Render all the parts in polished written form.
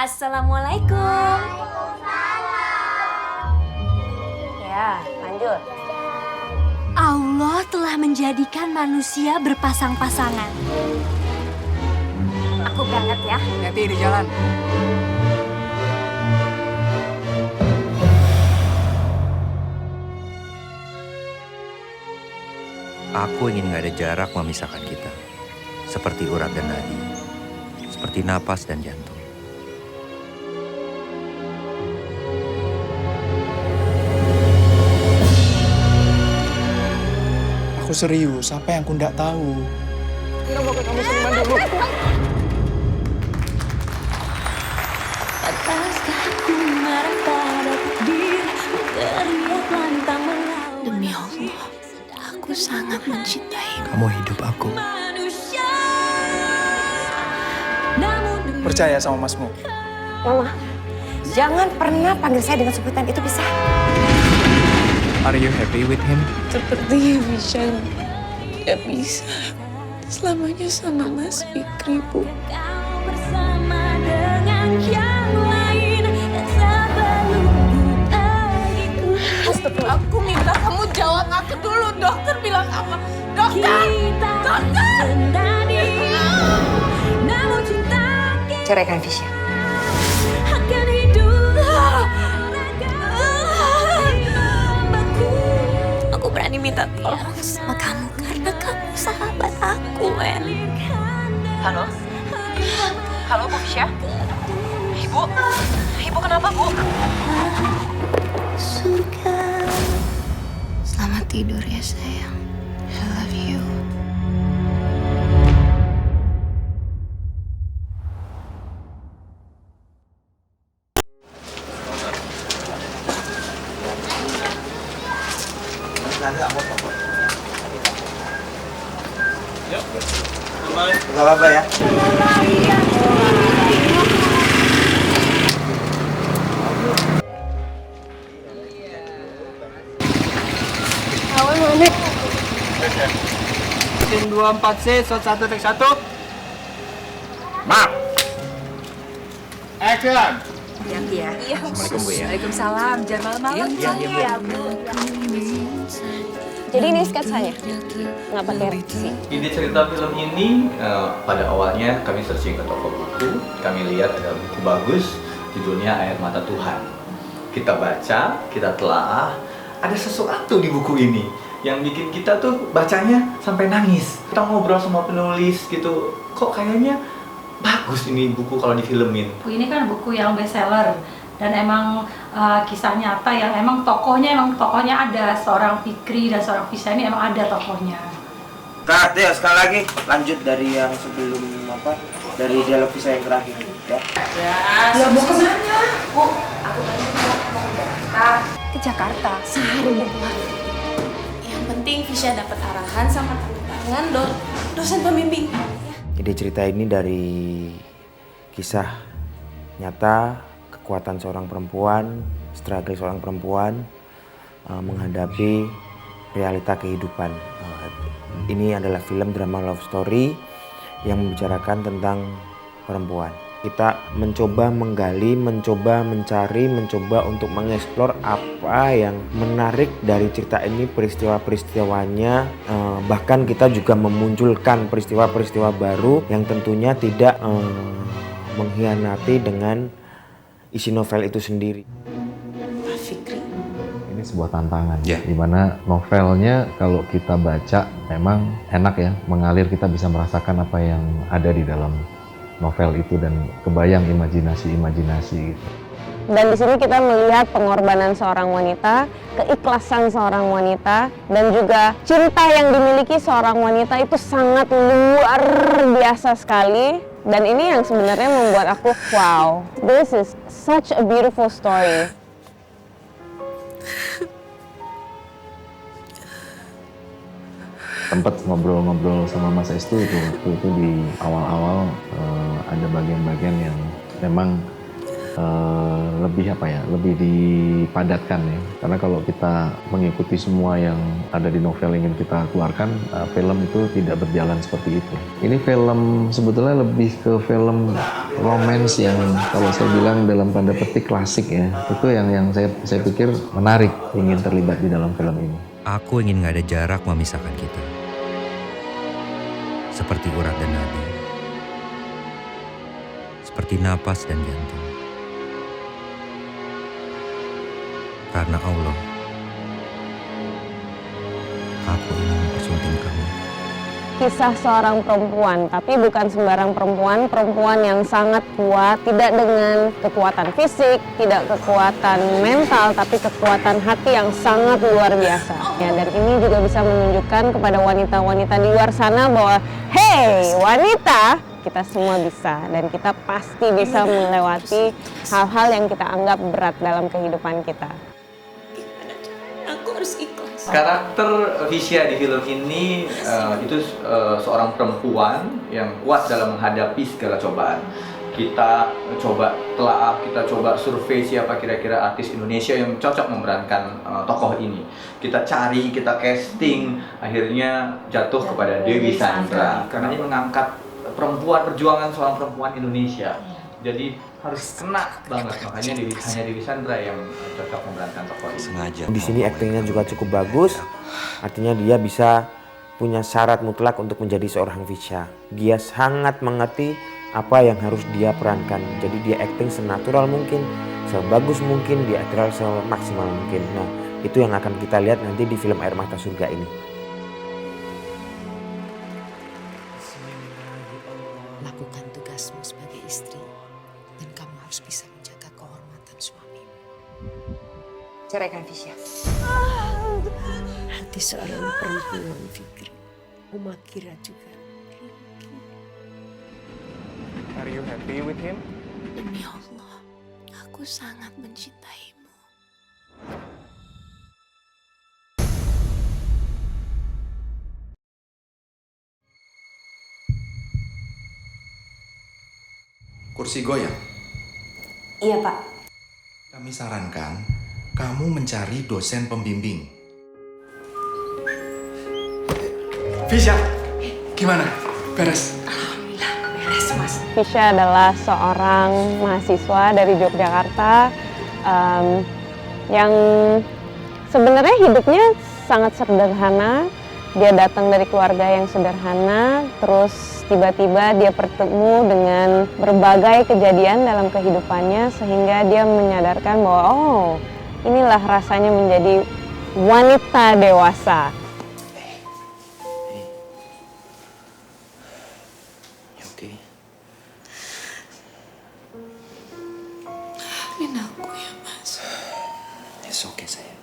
Assalamualaikum. Ya, lanjut. Allah telah menjadikan manusia berpasang-pasangan. Aku berangkat ya. Hati-hati di jalan. Aku ingin gak ada jarak memisahkan kita. Seperti urat dan nadi. Seperti napas dan jantung. Aku serius, apa yang aku nggak tahu? Kita mau ke kamu seniman dulu. Demi Allah, aku sangat mencintai Kamu hidup aku. Percaya sama Masmu. Mama, jangan pernah panggil saya dengan sebutan itu, bisa? Are you happy with him? Sepertinya Fisya gak bisa selamanya sama Mas Fikri, Bu. Aku minta kamu jawab aku dulu. Dokter bilang apa? Dokter! Dokter! Ceraikan Fisya. Aku berani minta tolong sama kamu karena kamu sahabat aku, Wen. Halo? Halo, Bu Fisya? Ibu? Ibu kenapa, Bu? Surga. Selamat tidur ya, sayang. I love you. Gak apa-apa ya. Scene 24C, shot 1, take 1. Mark. Action. Hati-hati ya. Assalamualaikum Bu ya. Waalaikumsalam. Jangan malam-malam. Iya, Bu. Jadi ini sketsanya? Nggak pakai revisi? Ide cerita film ini pada awalnya kami searching ke toko buku, kami lihat buku bagus, judulnya Air Mata Tuhan. Kita baca, kita telaah, ada sesuatu di buku ini yang bikin kita tuh bacanya sampai nangis. Kita ngobrol sama penulis gitu, kok kayaknya bagus ini buku kalau difilmin. Buku ini kan buku yang bestseller dan emang kisah nyata yang emang tokohnya ada, seorang Fikri dan seorang Fisya ini emang ada tokohnya. Kak, ya sekali lagi lanjut dari yang sebelum dari dialog Fisya yang terakhir ya. Ya, mau kemana? Bu, aku tadi mau ke Jakarta. Ke Jakarta? Sehari. Yang penting Fisya dapat arahan sama tanda tangan dosen pembimbing. Ide cerita ini dari kisah nyata kekuatan seorang perempuan, struggle seorang perempuan menghadapi realita kehidupan. Ini adalah film drama love story yang membicarakan tentang perempuan. Kita mencoba menggali, mencoba mencari, mencoba untuk mengeksplor apa yang menarik dari cerita ini, peristiwa-peristiwanya. Bahkan kita juga memunculkan peristiwa-peristiwa baru yang tentunya tidak mengkhianati dengan isi novel itu sendiri. Pak Fikri. Ini sebuah tantangan, di mana novelnya kalau kita baca memang enak ya, mengalir, kita bisa merasakan apa yang ada di dalam novel itu dan kebayang imajinasi gitu. Dan di sini kita melihat pengorbanan seorang wanita, keikhlasan seorang wanita, dan juga cinta yang dimiliki seorang wanita itu sangat luar biasa sekali. Dan ini yang sebenarnya membuat aku, wow, this is such a beautiful story. Tempat ngobrol-ngobrol sama Mas Estu itu waktu itu di awal-awal ada bagian-bagian yang memang lebih lebih dipadatkan ya, karena kalau kita mengikuti semua yang ada di novel ingin kita keluarkan, film itu tidak berjalan seperti itu. Ini film sebetulnya lebih ke film romance yang kalau saya bilang dalam tanda petik klasik ya, itu yang saya pikir menarik ingin terlibat di dalam film ini. Aku ingin gak ada jarak memisahkan kita, seperti urat dan nadi, seperti napas dan jantung. Karena Allah, aku ingin mempersunting kamu. Kisah seorang perempuan, tapi bukan sembarang perempuan, perempuan yang sangat kuat, tidak dengan kekuatan fisik, tidak kekuatan mental, tapi kekuatan hati yang sangat luar biasa. Ya, dan ini juga bisa menunjukkan kepada wanita-wanita di luar sana bahwa, hey wanita, kita semua bisa, dan kita pasti bisa melewati hal-hal yang kita anggap berat dalam kehidupan kita. Aku harus ikhlas. Karakter Visya di film ini itu seorang perempuan yang kuat dalam menghadapi segala cobaan. Kita coba telaah, kita coba survei siapa kira-kira artis Indonesia yang cocok memerankan tokoh ini. Kita cari, kita casting, akhirnya jatuh kepada Dewi Sandra. Karena ini mengangkat perjuangan seorang perempuan Indonesia. Jadi harus kena banget, makanya hanya Dewi Sandra yang cocok memerankan tokoh ini. Sengaja. Di sini aktingnya juga cukup bagus, artinya dia bisa punya syarat mutlak untuk menjadi seorang Visya. Dia sangat mengerti apa yang harus dia perankan, jadi dia akting senatural mungkin, sebagus mungkin, dia semaksimal mungkin. Nah, itu yang akan kita lihat nanti di film Air Mata Surga ini. Lakukan tugasmu sebagai istri, dan kamu harus bisa menjaga kehormatan suamimu. Ceraikan Visya. Hati seorang perempuan, Fikri, Uma kira juga. Are you happy with him? Demi Allah, aku sangat mencintaimu. Kursi goyang? Iya, Pak. Kami sarankan kamu mencari dosen pembimbing. Visya, gimana? Beres? Alhamdulillah, beres, Mas. Visya adalah seorang mahasiswa dari Yogyakarta yang sebenarnya hidupnya sangat sederhana. Dia datang dari keluarga yang sederhana, terus tiba-tiba dia bertemu dengan berbagai kejadian dalam kehidupannya sehingga dia menyadarkan bahwa oh, inilah rasanya menjadi wanita dewasa. Maafin aku ya, Mas. It's okay, sayang.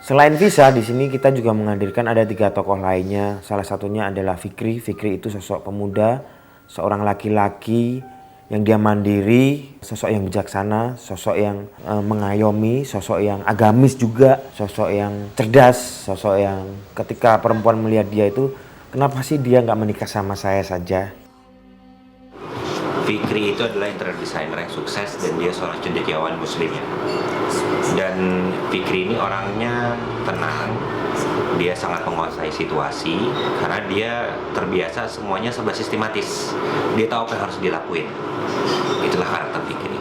Selain Visya, di sini kita juga menghadirkan ada 3 tokoh lainnya. Salah satunya adalah Fikri. Fikri itu sosok pemuda, seorang laki-laki yang dia mandiri, sosok yang bijaksana, sosok yang mengayomi, sosok yang agamis juga, sosok yang cerdas, sosok yang ketika perempuan melihat dia itu, kenapa sih dia nggak menikah sama saya saja? Fikri itu adalah interior designer yang sukses dan dia seorang cendekiawan muslim ya. Dan Fikri ini orangnya tenang, dia sangat menguasai situasi karena dia terbiasa semuanya serba sistematis. Dia tahu apa yang harus dilakuin. Itulah karakter Fikri.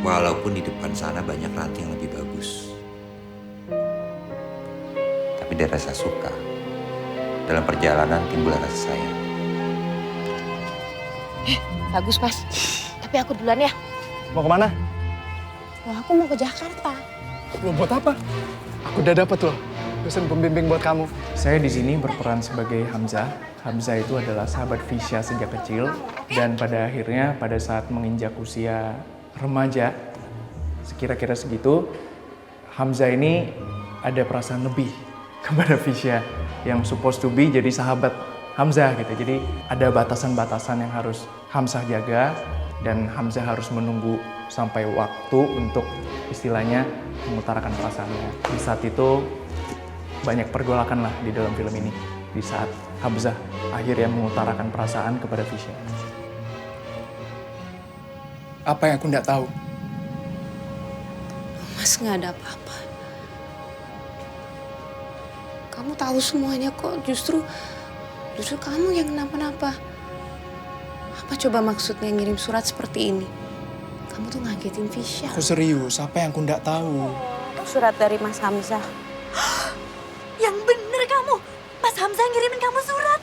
Walaupun di depan sana banyak ranting yang lebih bagus, tapi dia rasa suka. Dalam perjalanan timbul rasa sayang. Bagus, Mas. Tapi aku duluan ya. Mau kemana? Wah, aku mau ke Jakarta. Lo buat apa? Aku udah dapet loh dosen pembimbing buat kamu. Saya di sini berperan sebagai Hamzah. Hamzah itu adalah sahabat Visya sejak kecil dan pada akhirnya pada saat menginjak usia remaja, sekira-kira segitu, Hamzah ini ada perasaan lebih kepada Visya yang supposed to be jadi sahabat Hamzah gitu. Jadi ada batasan-batasan yang harus Hamzah jaga dan Hamzah harus menunggu sampai waktu untuk istilahnya mengutarakan perasaannya. Di saat itu banyak pergolakan lah di dalam film ini. Di saat Hamzah akhirnya mengutarakan perasaan kepada Visya. Apa yang aku nggak tahu? Mas, nggak ada apa-apa. Kamu tahu semuanya kok. Justru kamu yang kenapa-napa. Apa coba maksudnya ngirim surat seperti ini? Kamu tuh ngagetin Visya. Aku serius, apa yang aku nggak tahu? Surat dari Mas Hamzah. Yang bener kamu, Mas Hamzah ngirimin kamu surat.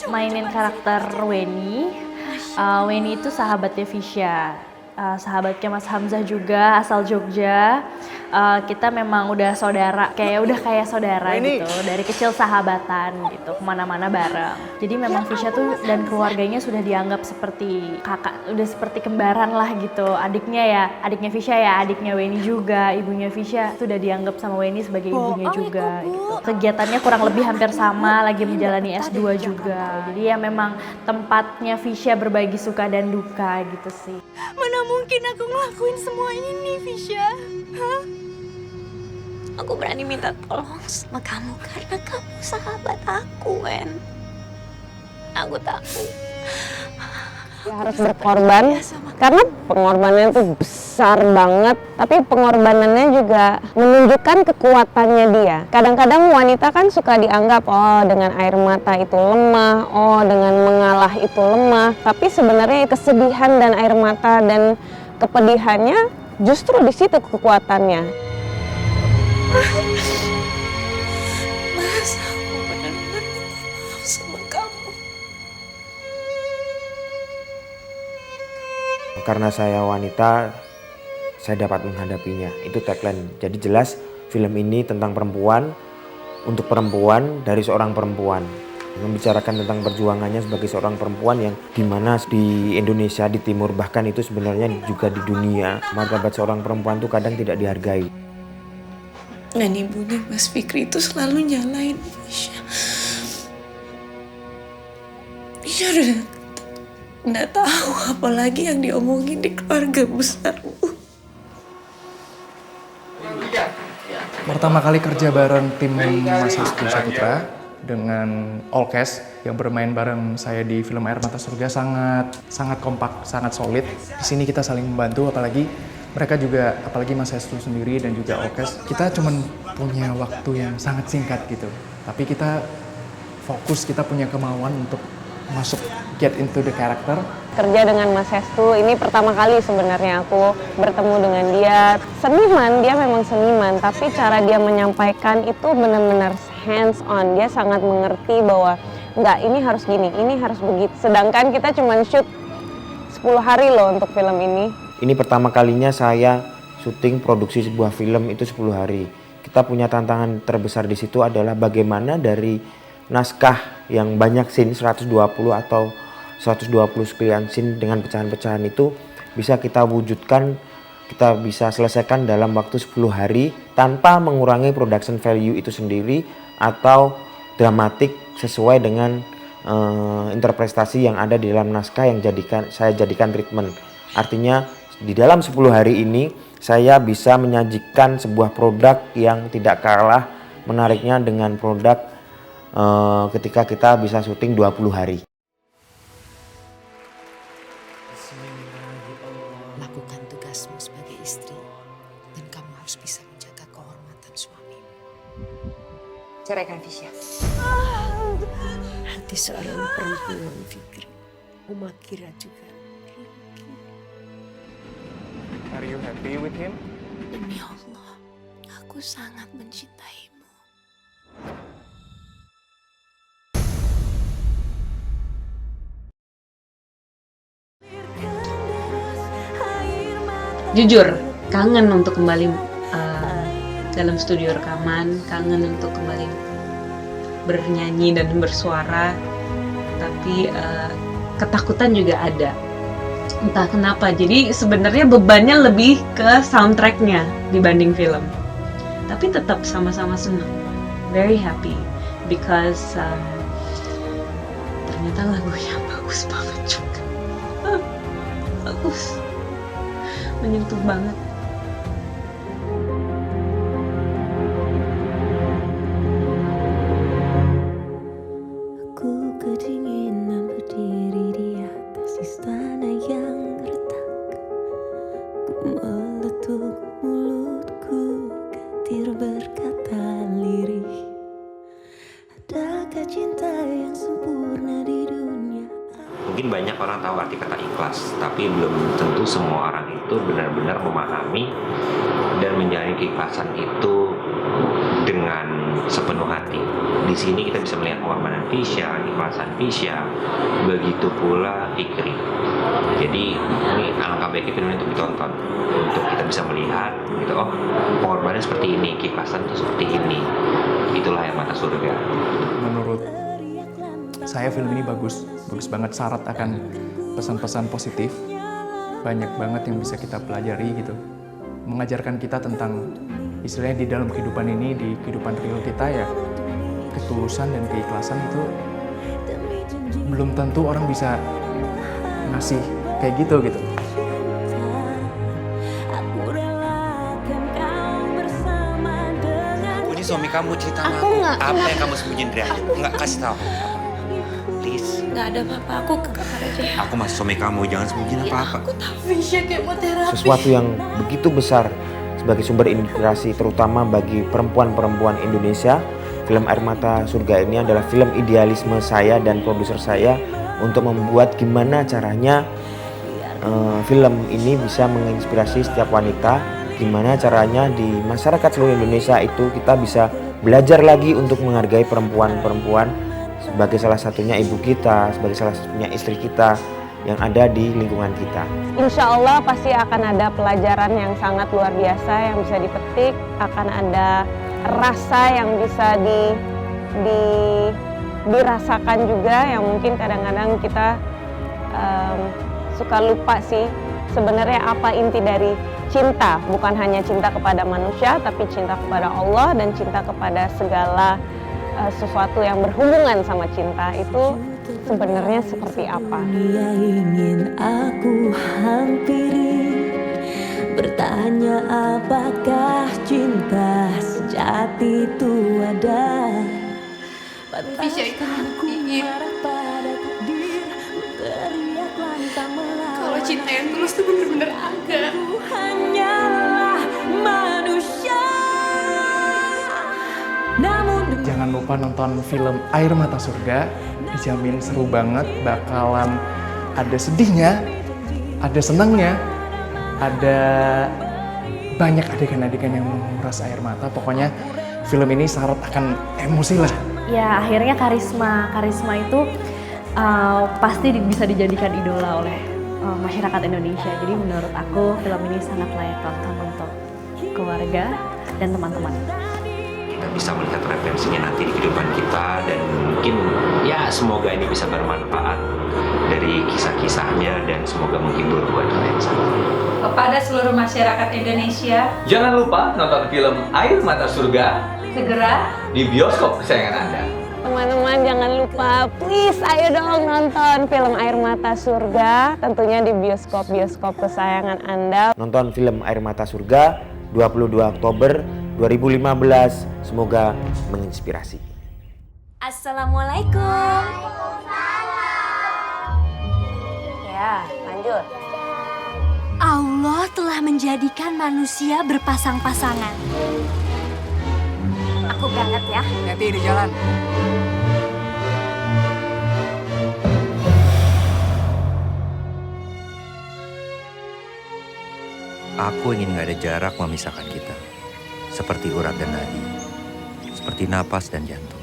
Mainin karakter Weni. Weni itu sahabatnya Visya, sahabatnya Mas Hamzah juga, asal Jogja. Kita memang udah saudara, kayak saudara Weni. gitu. Dari kecil sahabatan gitu, kemana-mana bareng. Jadi memang Visya tuh dan keluarganya sudah dianggap seperti kakak, udah seperti kembaran lah gitu. Adiknya Visya ya, adiknya Weni juga, ibunya Visya tuh udah dianggap sama Weni sebagai ibunya juga gitu. Kegiatannya kurang lebih hampir sama, lagi menjalani S2 juga. Jadi ya memang tempatnya Visya berbagi suka dan duka gitu sih. Mana mungkin aku ngelakuin semua ini, Visya? Hah? Aku berani minta tolong sama kamu karena kamu sahabat aku, Wen. Aku tahu. Dia harus berkorban karena pengorbanannya itu besar banget, tapi pengorbanannya juga menunjukkan kekuatannya dia. Kadang-kadang wanita kan suka dianggap dengan air mata itu lemah, dengan mengalah itu lemah, tapi sebenarnya kesedihan dan air mata dan kepedihannya justru di situ kekuatannya. Mas, aku benar-benar minta maaf sama kamu. Karena saya wanita, saya dapat menghadapinya. Itu tagline. Jadi jelas film ini tentang perempuan, untuk perempuan, dari seorang perempuan. Membicarakan tentang perjuangannya sebagai seorang perempuan yang dimana di Indonesia, di Timur, bahkan itu sebenarnya juga di dunia. Martabat seorang perempuan itu kadang tidak dihargai. Dan ibunya Mas Fikri itu selalu nyalain Visya. Visya udah nggak tahu apa lagi yang diomongin di keluarga besarmu. Pertama kali kerja bareng tim Mas Hastu Saputra dengan all cast yang bermain bareng saya di film Air Mata Surga sangat kompak, sangat solid. Di sini kita saling membantu, apalagi mereka juga, apalagi Mas Hastu sendiri dan juga all cast. Kita cuman punya waktu yang sangat singkat gitu, tapi kita fokus, kita punya kemauan untuk masuk, get into the character. Kerja dengan Mas Hastu ini pertama kali sebenarnya aku bertemu dengan dia. Seniman, dia memang seniman, tapi cara dia menyampaikan itu benar-benar hands on. Dia sangat mengerti bahwa enggak, ini harus gini, ini harus begitu. Sedangkan kita cuma shoot 10 hari loh untuk film ini. Ini pertama kalinya saya syuting produksi sebuah film itu 10 hari. Kita punya tantangan terbesar di situ adalah bagaimana dari naskah yang banyak scene, 120 atau 120 sekian scene dengan pecahan-pecahan itu bisa kita wujudkan, kita bisa selesaikan dalam waktu 10 hari tanpa mengurangi production value itu sendiri atau dramatik sesuai dengan interpretasi yang ada di dalam naskah yang saya jadikan treatment. Artinya di dalam 10 hari ini saya bisa menyajikan sebuah produk yang tidak kalah menariknya dengan produk ketika kita bisa syuting 20 hari. Lakukan tugasmu sebagai istri dan kamu harus bisa menjaga kehormatan suamimu. Ceraikan Visya. Hati seorang perempuan, Fikri, Uma kira juga. Are you happy with him? Demi Allah, aku sangat mencintaimu. Jujur, kangen untuk kembali dalam studio rekaman, kangen untuk kembali bernyanyi dan bersuara, tapi ketakutan juga ada. Entah kenapa, jadi sebenarnya bebannya lebih ke soundtracknya dibanding film. Tapi tetap sama-sama senang, very happy because ternyata lagunya bagus banget juga. Bagus, menyentuh banget. Aku kedinginan berdiri di atas istana yang retak. Ku meletup mulutku, getir berkata lirih. Adakah cinta yang sempurna di dunia? Mungkin banyak orang tahu arti kata ikhlas, tapi belum tentu semua orang itu benar-benar memahami dan menjalani keikhlasan itu dengan sepenuh hati. Di sini kita bisa melihat pengorbanan Fisya, keikhlasan Fisya, begitu pula Fikri. Jadi ini alangkah baiknya film itu ditonton untuk kita bisa melihat gitu, oh pengorbanan seperti ini, keikhlasan itu seperti ini. Itulah Air Mata Surga. Menurut saya film ini bagus banget, syarat akan pesan-pesan positif. Banyak banget yang bisa kita pelajari gitu. Mengajarkan kita tentang istilahnya di dalam kehidupan ini, di kehidupan real kita ya, ketulusan dan keikhlasan itu belum tentu orang bisa ngasih kayak gitu. Aku ini suami kamu, cerita sama Aku nggak. Apa yang kamu sembunyiin dari aku? Nggak kasih tahu. Please. Nggak ada apa-apa, aku ke kamar aja ya. Aku masih suami kamu, jangan sembunyiin apa-apa. Aku tahu Fisya kemoterapi. Sesuatu yang begitu besar sebagai sumber inspirasi terutama bagi perempuan-perempuan Indonesia. Film Air Mata Surga ini adalah film idealisme saya dan produser saya untuk membuat gimana caranya film ini bisa menginspirasi setiap wanita, gimana caranya di masyarakat seluruh Indonesia itu kita bisa belajar lagi untuk menghargai perempuan-perempuan sebagai salah satunya ibu kita, sebagai salah satunya istri kita yang ada di lingkungan kita. Insya Allah pasti akan ada pelajaran yang sangat luar biasa yang bisa dipetik, akan ada rasa yang bisa dirasakan juga yang mungkin kadang-kadang kita suka lupa sih sebenarnya apa inti dari cinta. Bukan hanya cinta kepada manusia tapi cinta kepada Allah dan cinta kepada segala sesuatu yang berhubungan sama cinta itu sebenarnya seperti apa. Dia ingin aku hampiri, bertanya apakah cinta sejati itu ada. Fisya itu ngertiin kalau cinta yang tulus itu bener-bener ada. Hanyalah manusia. Namun Jangan lupa nonton film Air Mata Surga, dijamin seru banget, bakalan ada sedihnya, ada senangnya, ada banyak adegan-adegan yang menguras air mata. Pokoknya film ini syarat akan emosi lah. Ya akhirnya karisma itu pasti bisa dijadikan idola oleh masyarakat Indonesia. Jadi menurut aku film ini sangat layak tonton untuk keluarga dan teman-teman. Kita bisa melihat referensinya nanti di kehidupan kita dan mungkin ya semoga ini bisa bermanfaat dari kisah-kisahnya dan semoga menghibur buat kalian semua. Kepada seluruh masyarakat Indonesia, Jangan lupa nonton film Air Mata Surga segera di bioskop kesayangan Anda. Teman-teman jangan lupa, please ayo dong nonton film Air Mata Surga, tentunya di bioskop-bioskop kesayangan Anda. Nonton film Air Mata Surga 22 Oktober 2015, semoga menginspirasi. Assalamualaikum. Ya, lanjut. Allah telah menjadikan manusia berpasang-pasangan. Aku berangkat ya. Hati-hati di jalan. Aku ingin gak ada jarak memisahkan kita. Seperti urat dan nadi. Seperti napas dan jantung.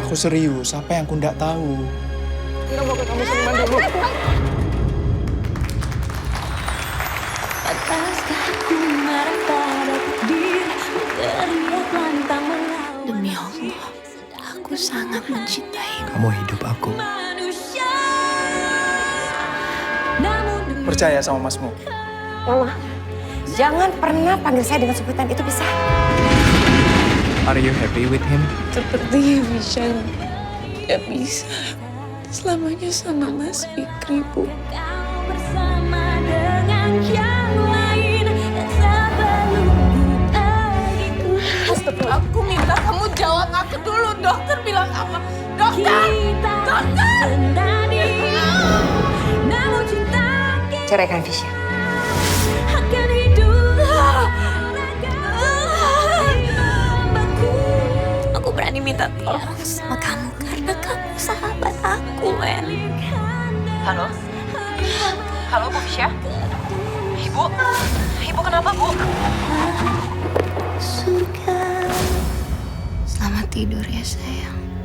Aku serius, apa yang aku nggak tahu? Kita mau ke kampus seniman dulu. Pantaskah ku marah pada takdir, teriak lantang melawan. Demi Allah, aku sangat mencintaimu. Kamu hidup aku. Manusia. Namun Percaya sama Masmu. Mama, Jangan pernah panggil saya dengan sebutan itu, bisa? Are you happy with him? Sepertinya Fisya gak bisa selamanya sama Mas Fikri, Bu. Bersama dengan yang lain sebelum Aku minta kamu jawab aku dulu. Dokter bilang apa? Dokter! Dokter! Ceraikan Fisya. akan hidup. Aku berani minta tolong sama kamu karena kamu sahabat aku, Wen. Halo? Halo, Bu Fisya? Ibu? Ibu kenapa, Bu? Surga. Selamat tidur ya, sayang.